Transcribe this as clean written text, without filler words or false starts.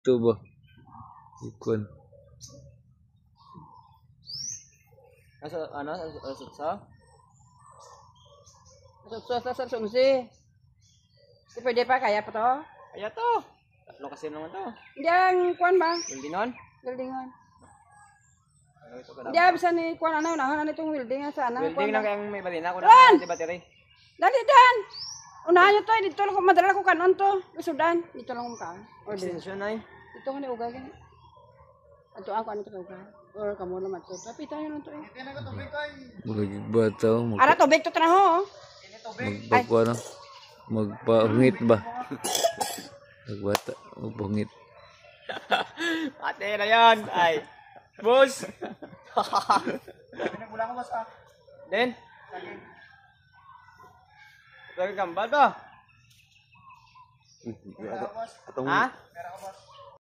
Ito ba? Ikon. Sa sumsi. Di pwede pa, kaya pa to? Kaya to. Tatlo kasi naman to. Hindi ang kuwan ba? Buildingon. Weldingan. Ito ka Hindi, bisa ni kuwan ano, unahan na itong welding sa ano. Building lang kayang may balina. Kung Ron! na battery. Dali dan. Unahan nyo to, dito lang ko madala ko kanon to. Isudan, dito lang ko kaan. Or dito. Extension ay. Dito ko ni ugay gani. Ato ako ano to ugay. Or kamo naman to. Kapitan nyo lang to eh. Magbataw. Ara tubig to tanaho. Magpagwa na. Magpahungit ba? Nagbata. Magpahungit. Ate na yan. Ay. Boss. Wala ko basta. Den. Lagi gambar to. Pera ko boss. Ha? Pera ko boss.